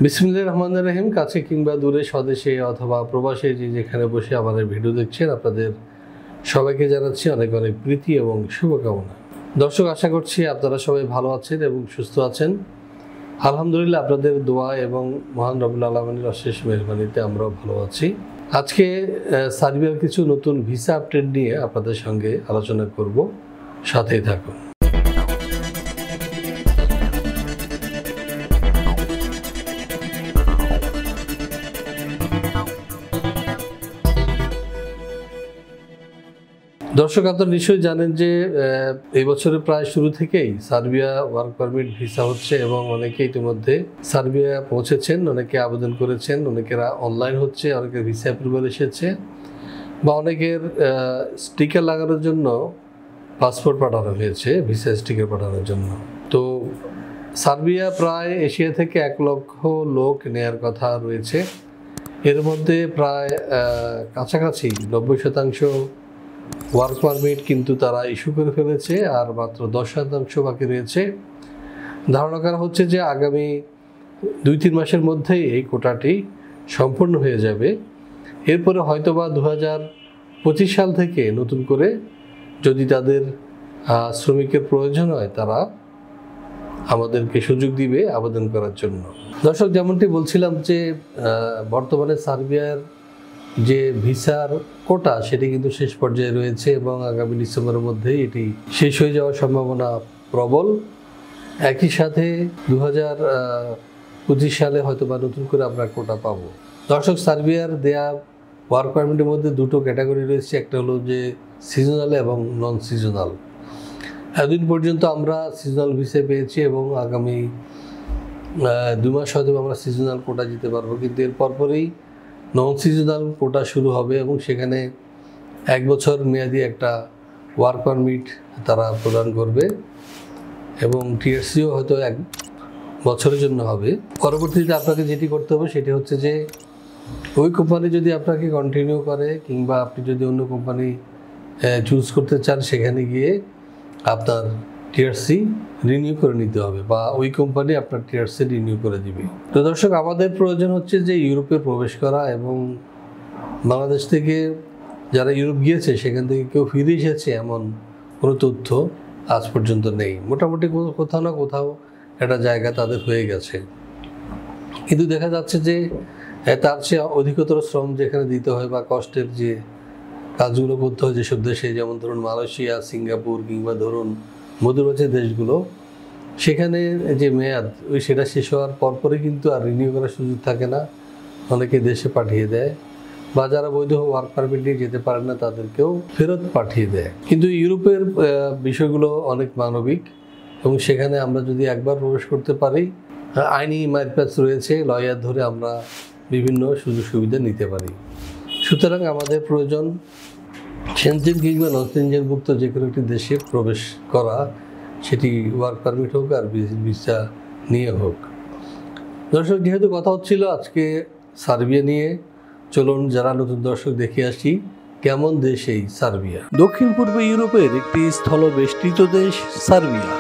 বিসমিল্লাহির রহমানির রহিম। কাছে কিংবা দূরে, স্বদেশে অথবা প্রবাসে যে যেখানে বসে আমাদের ভিডিও দেখছেন, আপনাদের সবাইকে জানাচ্ছি অনেক অনেক প্রীতি এবং শুভকামনা। দর্শক, আশা করছি আপনারা সবাই ভালো আছেন এবং সুস্থ আছেন। আলহামদুলিল্লাহ, আপনাদের দোয়া এবং মহান রব্বুল আলামিনের অশেষ মেহরবানিতে আমরাও ভালো আছি। আজকে সার্বিয়ার কিছু নতুন ভিসা আপডেট নিয়ে আপনাদের সঙ্গে আলোচনা করব, সাথেই থাকুন। দর্শক, আপনারা নিশ্চয়ই জানেন যে এই বছরের প্রায় শুরু থেকেই সার্বিয়া ওয়ার্ক পারমিট ভিসা হচ্ছে এবং অনেকে ইতিমধ্যে সার্বিয়া পৌঁছেছেন, অনেকে আবেদন করেছেন, অনেকেরা অনলাইন হচ্ছে, অনেকের ভিসা অ্যাপ্রুভাল এসেছে, বা অনেকের স্টিকার লাগানোর জন্য পাসপোর্ট পাঠানো হয়েছে, ভিসা স্টিকার পাঠানোর জন্য। তো সার্বিয়া প্রায় এশিয়া থেকে 1 লক্ষ লোক নেয়ার কথা রয়েছে। এর মধ্যে প্রায় কাছাকাছি 90% ওয়ার্ক পারমিট কিন্তু তারা ইস্যু করে ফেলেছে, আর মাত্র 10% বাকি রয়েছে। ধারণা করা হচ্ছে যে আগামী 2-3 মাসের মধ্যেই এই কোটাটি সম্পূর্ণ হয়ে যাবে। এরপরে হয়তোবা 2025 সাল থেকে নতুন করে যদি তাদের শ্রমিকের প্রয়োজন হয়, তারা আমাদেরকে সুযোগ দিবে আবেদন করার জন্য। দর্শক, যেমনটি বলছিলাম যে বর্তমানে সার্বিয়ার যে ভিসার কোটা সেটি কিন্তু শেষ পর্যায়ে রয়েছে এবং আগামী ডিসেম্বরের মধ্যেই এটি শেষ হয়ে যাওয়ার সম্ভাবনা প্রবল। একই সাথে 2025 সালে হয়তো বা নতুন করে আমরা কোটা পাবো। দর্শক, সার্বিয়ার দেয়া ওয়ার্ক পারমিটের মধ্যে 2টো ক্যাটাগরি রয়েছে, একটা হলো যে সিজনাল এবং নন সিজনাল। এতদিন পর্যন্ত আমরা সিজনাল ভিসা পেয়েছি এবং আগামী 2 মাস হয়তো আমরা সিজনাল কোটা দিতে পারবো, কিন্তু এর পরপরই নন সিজনাল কোটা শুরু হবে এবং সেখানে 1 বছর মেয়াদি একটা ওয়ার্ক পারমিট তারা প্রদান করবে এবং টিআরসিও হয়তো 1 বছরের জন্য হবে। পরবর্তীতে আপনাকে যেটি করতে হবে সেটি হচ্ছে যে ওই কোম্পানি যদি আপনাকে কন্টিনিউ করে কিংবা আপনি যদি অন্য কোম্পানি চুজ করতে চান, সেখানে গিয়ে আপনার টিআরসি রিনিউ করে নিতে হবে বা ওই কোম্পানি আপনার টিআরসি রিনিউ করে দিবে। তো দর্শক, আমাদের প্রয়োজন হচ্ছে যে ইউরোপে প্রবেশ করা, এবং বাংলাদেশ থেকে যারা ইউরোপ গিয়েছে সেখান থেকে কেউ ফিরে এসেছে এমন কোনো তথ্য আজ পর্যন্ত নেই। মোটামুটি কোথাও না কোথাও একটা জায়গা তাদের হয়ে গেছে, কিন্তু দেখা যাচ্ছে যে তার চেয়ে অধিকতর শ্রম যেখানে দিতে হয় বা কষ্টের যে কাজগুলো করতে হয় যেসব দেশে, যেমন ধরুন মালয়েশিয়া, সিঙ্গাপুর কিংবা ধরুন মধ্যপ্রাচ্যের দেশগুলো, সেখানে যে মেয়াদ সেটা শেষ হওয়ার পরপরই কিন্তু আর রিনিউ করার সুযোগ থাকে না, অনেকে দেশে পাঠিয়ে দেয়, বা যারা বৈধ ওয়ার্ক পারমিট নিয়ে যেতে পারে না তাদেরকেও ফেরত পাঠিয়ে দেয়। কিন্তু ইউরোপের বিষয়গুলো অনেক মানবিক এবং সেখানে আমরা যদি একবার প্রবেশ করতে পারি, আইনি মারপ্যাচ রয়েছে, লয়ার ধরে আমরা বিভিন্ন সুযোগ সুবিধা নিতে পারি। সুতরাং আমাদের প্রয়োজন সেনজেন কিংবা নন সেনজেনভুক্ত যে কোনো একটি দেশে প্রবেশ করা, সেটি ওয়ার্ক পারমিট হোক আর ভিসা নিয়ে হোক। দর্শক, যেহেতু কথা হচ্ছিল আজকে সার্বিয়া নিয়ে, চলুন যারা নতুন দর্শক দেখে আসি কেমন দেশ এই সার্বিয়া। দক্ষিণ পূর্ব ইউরোপের একটি স্থলবেষ্টিত দেশ সার্বিয়া।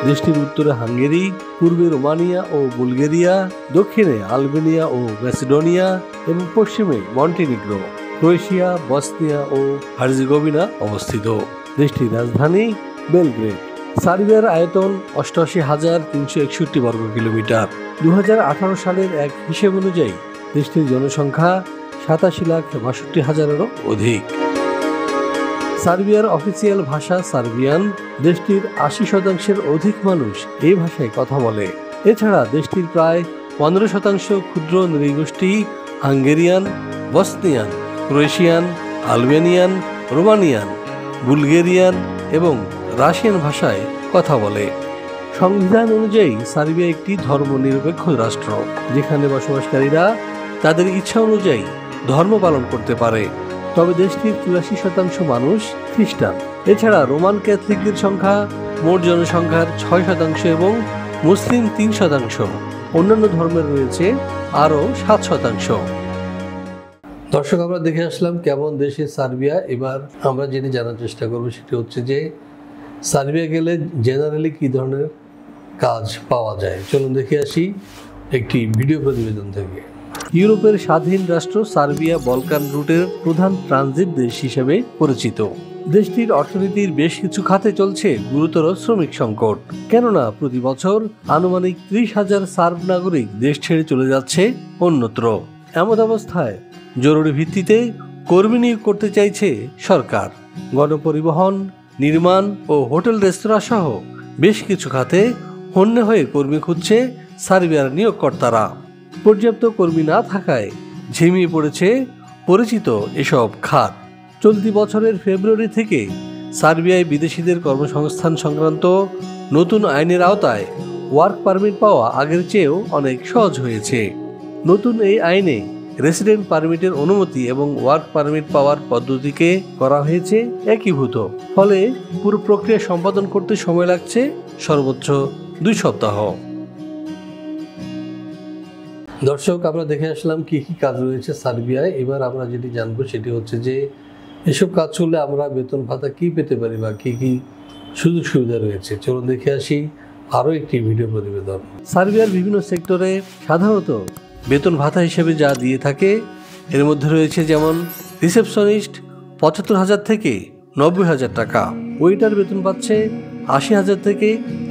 দেশটির উত্তরে হাঙ্গেরি, পূর্বে রোমানিয়া ও বুলগেরিয়া, দক্ষিণে আলবেনিয়া ও ম্যাসিডোনিয়া এবং পশ্চিমে মন্টিনিগ্রো, ক্রোয়েশিয়া, বসনিয়া ও হার্জেগোভিনা অবস্থিত। দেশটির রাজধানী বেলগ্রেড। সার্বিয়ার আয়তন 88,361 বর্গ কিলোমিটার। 2018 সালের এক হিসেব অনুযায়ী দেশটির জনসংখ্যা 87,62,000-এরও অধিক। সার্বিয়ার অফিসিয়াল ভাষা সার্বিয়ান। দেশটির 80% অধিক মানুষ এই ভাষায় কথা বলে। এছাড়া দেশটির প্রায় 15% ক্ষুদ্র নৃগোষ্ঠী Hungarian, Bosnian, Croatian, Albanian, Romanian, Bulgarian এবং রাশিয়ান ভাষায় কথা বলে। সংবিধান অনুযায়ী সার্বিয়া একটি ধর্মনিরপেক্ষ রাষ্ট্র, যেখানে বসবাসকারীরা তাদের ইচ্ছা অনুযায়ী ধর্ম পালন করতে পারে। তবে দেশটির 84% মানুষ খ্রিস্টান। এছাড়া রোমান ক্যাথলিকদের সংখ্যা মোট জনসংখ্যার 6% এবং মুসলিম 3%। অন্যান্য ধর্মের রয়েছে আরও 7%। দর্শক, আমরা দেখে আসলাম কেমন দেশে সার্বিয়া। এবার আমরা যেটি জানার চেষ্টা করব সেটি হচ্ছে যে সার্বিয়া গেলে জেনারেলি কী ধরনের কাজ পাওয়া যায়। চলুন দেখে আসি একটি ভিডিও প্রতিবেদন থেকে। ইউরোপের স্বাধীন রাষ্ট্র সার্বিয়া বলকান রুটের প্রধান ট্রানজিট দেশ হিসেবে পরিচিত। দেশটির অর্থনীতির বেশ কিছু খাতে চলছে গুরুতর শ্রমিক সংকট, কেননা প্রতি বছর আনুমানিক 30,000 সার্ব নাগরিক দেশ ছেড়ে চলে যাচ্ছে অন্যত্র। এমন অবস্থায় জরুরি ভিত্তিতে কর্মী নিয়োগ করতে চাইছে সরকার। গণপরিবহন, নির্মাণ ও হোটেল রেস্তোরাঁ সহ বেশ কিছু খাতে হন্যে হয়ে কর্মী খুঁজছে সার্বিয়ার নিয়োগকর্তারা। পর্যাপ্ত কর্মী না থাকায় ঝিমিয়ে পড়েছে পরিচিত এসব খাত। চলতি বছরের ফেব্রুয়ারি থেকে সার্বিয়ায় বিদেশিদের কর্মসংস্থান সংক্রান্ত নতুন আইনের আওতায় ওয়ার্ক পারমিট পাওয়া আগের চেয়েও অনেক সহজ হয়েছে। নতুন এই আইনে রেসিডেন্ট পারমিটের অনুমতি এবং ওয়ার্ক পারমিট পাওয়ার পদ্ধতিকে করা হয়েছে একীভূত। ফলে পুরো প্রক্রিয়া সম্পাদন করতে সময় লাগছে সর্বোচ্চ 2 সপ্তাহ। দর্শক, আমরা দেখে আসলাম কি কি কাজ রয়েছে সার্বিয়ায়। এবার আমরা যেটি জানবো সেটি হচ্ছে যে এসব কাজ করলে আমরা বেতন ভাতা কি পেতে পারি বা কি কি সুযোগ সুবিধা রয়েছে। চলুন দেখে আসি আরও একটি ভিডিও প্রতিবেদন। সার্বিয়ার বিভিন্ন সেক্টরে সাধারণত বেতন ভাতা হিসেবে যা দিয়ে থাকে এর মধ্যে রয়েছে যেমন রিসেপশনিস্ট 75,000 থেকে 90,000 টাকা, ওয়েটার বেতন পাচ্ছে 80,000 থেকে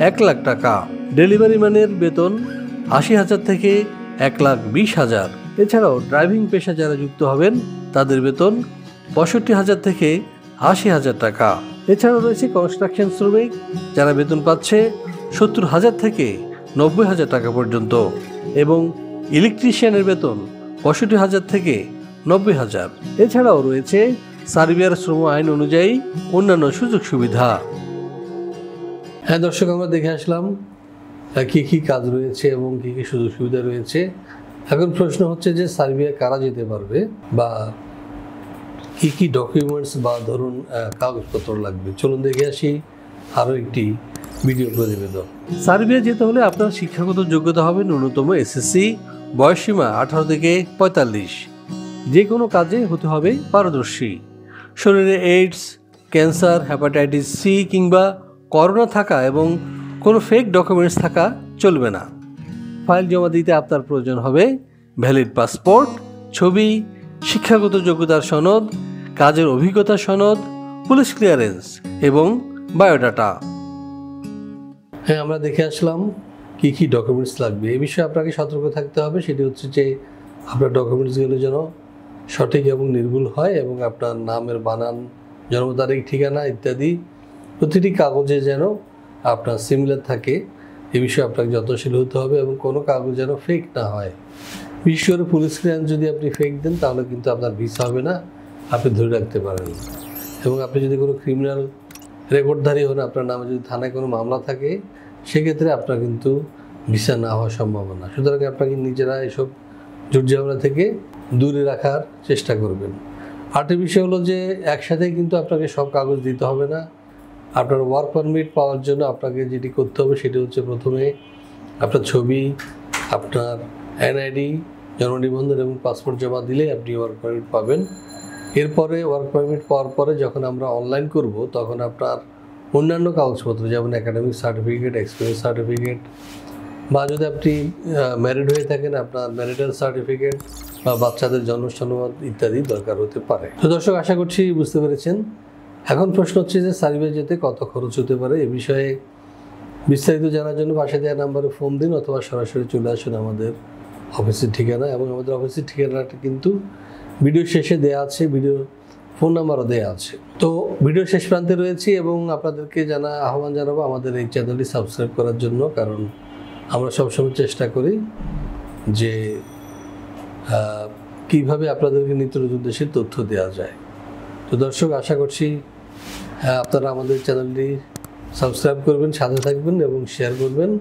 1 লাখ টাকা, ডেলিভারি ম্যানের বেতন 80,000 থেকে 1,20,000। এছাড়াও ড্রাইভিং পেশা যারা যুক্ত হবেন তাদের বেতন 65,000 থেকে 80,000 টাকা। এছাড়াও রয়েছে কনস্ট্রাকশন শ্রমিক যারা বেতন পাচ্ছে 70,000 থেকে 90,000 টাকা পর্যন্ত, এবং ইলেকট্রিশিয়ানের বেতন 65,000 থেকে 90,000। এছাড়াও রয়েছে সার্বিয়ার শ্রম আইন অনুযায়ী অন্যান্য সুযোগ সুবিধা। হ্যাঁ দর্শক, আমরা দেখে আসলাম কি কি কাজ রয়েছে এবং কি কি সুযোগ সুবিধা রয়েছে। এখন প্রশ্ন হচ্ছে যে সার্বিয়া কারা যেতে পারবে বা কি কি ডকুমেন্টস বা ধরুন কাগজপত্র লাগবে। চলুন দেখে আসি আরও একটি ভিডিও প্রতিবেদন। সার্বিয়া যেতে হলে আপনার শিক্ষাগত যোগ্যতা হবে ন্যূনতম এসএসসি, বয়সসীমা 18 থেকে 45। যে কোনো কাজে হতে হবে পারদর্শী। শরীরে এইডস, ক্যান্সার, হেপাটাইটিস সি কিংবা করোনা থাকা এবং কোনো ফেক ডকুমেন্টস থাকা চলবে না। ফাইল জমা দিতে আপনার প্রয়োজন হবে ভ্যালিড পাসপোর্ট, ছবি, শিক্ষাগত যোগ্যতার সনদ, কাজের অভিজ্ঞতা সনদ, পুলিশ ক্লিয়ারেন্স এবং বায়োডাটা। হ্যাঁ, আমরা দেখে আসলাম কি কি ডকুমেন্টস লাগবে। এই বিষয়ে আপনাকে সতর্ক থাকতে হবে। সেটি হচ্ছে যে আপনার ডকুমেন্টসগুলো যেন সঠিক এবং নির্ভুল হয় এবং আপনার নামের বানান, জন্ম তারিখ, ঠিকানা ইত্যাদি প্রতিটি কাগজে যেন আপনার সিমিলার থাকে। এই বিষয়ে আপনাকে যত্নশীল হতে হবে এবং কোনো কাগজ যেন ফেক না হয়। বিশেষ করে পুলিশ ক্লিয়ারেন্স যদি আপনি ফেক দেন তাহলে কিন্তু আপনার ভিসা হবে না, আপনি ধরে রাখতে পারেন। এবং আপনি যদি কোনো ক্রিমিনাল রেকর্ডধারী হন, আপনার নামে যদি থানায় কোনো মামলা থাকে, সেক্ষেত্রে আপনার কিন্তু ভিসা না হওয়ার সম্ভাবনা। সুতরাং আপনাকে নিজেরা এসব ঝুটঝামেলা থেকে দূরে রাখার চেষ্টা করবেন। আরেকটি বিষয় হলো যে একসাথে কিন্তু আপনাকে সব কাগজ দিতে হবে না। আপনার ওয়ার্ক পারমিট পাওয়ার জন্য আপনাকে যেটি করতে হবে সেটি হচ্ছে প্রথমে আপনার ছবি, আপনার এনআইডি, জন্ম নিবন্ধন এবং পাসপোর্ট জমা দিলে আপনি ওয়ার্ক পারমিট পাবেন। এরপরে ওয়ার্ক পারমিট পাওয়ার পরে যখন আমরা অনলাইন করব তখন আপনার অন্যান্য কাগজপত্র যেমন একাডেমিক সার্টিফিকেট, এক্সপিরিয়েন্স সার্টিফিকেট, বা যদি আপনি ম্যারিড হয়ে থাকেন আপনার ম্যারিটাল সার্টিফিকেট বা বাচ্চাদের জন্ম সনদ ইত্যাদি দরকার হতে পারে। তো দর্শক, আশা করছি বুঝতে পেরেছেন। এখন প্রশ্ন হচ্ছে যে সার্বিয়া যেতে কত খরচ হতে পারে। এ বিষয়ে বিস্তারিত জানার জন্য পাশে দেওয়া নাম্বারে ফোন দিন অথবা সরাসরি চলে আসুন আমাদের অফিসের ঠিকানা। এবং আমাদের অফিসের ঠিকানাটা কিন্তু ভিডিও শেষে দেওয়া আছে, ভিডিও ফোন নাম্বারও দেওয়া আছে। তো ভিডিও শেষ প্রান্তে রয়েছি এবং আপনাদেরকে আহ্বান জানাবো আমাদের এই চ্যানেলটি সাবস্ক্রাইব করার জন্য, কারণ আমরা সবসময় চেষ্টা করি যে কীভাবে আপনাদেরকে নিত্য নতুন দেশের তথ্য দেওয়া যায়। তো দর্শক, আশা করছি আপনারা আমাদের চ্যানেলটি সাবস্ক্রাইব করবেন, সাথে থাকবেন এবং শেয়ার করবেন।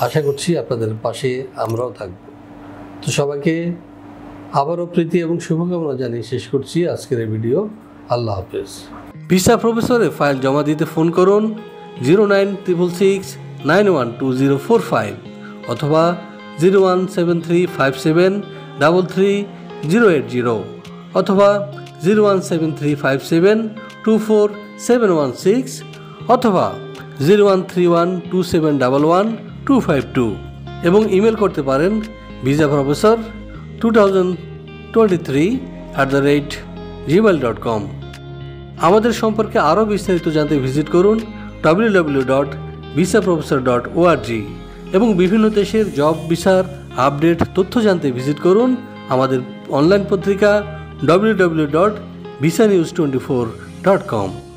আশা করছি আপনাদের পাশে আমরাও থাকব। তো সবাইকে আবারও প্রীতি এবং শুভকামনা জানিয়ে শেষ করছি আজকের এই ভিডিও। আল্লাহ হাফেজ। ভিসা প্রফেসরে ফাইল জমা দিতে ফোন করুন 09666 912045 অথবা 01735733080 অথবা 01735724716 অথবা 013127111252 এবং ইমেল করতে পারেন visaprofessor2023@gmail.com। আমাদের সম্পর্কে আরও বিস্তারিত জানতে ভিজিট করুন www.visaprofessor.org এবং বিভিন্ন দেশের জব ভিসার আপডেট তথ্য জানতে ভিজিট করুন আমাদের অনলাইন পত্রিকা www.visanews24.com।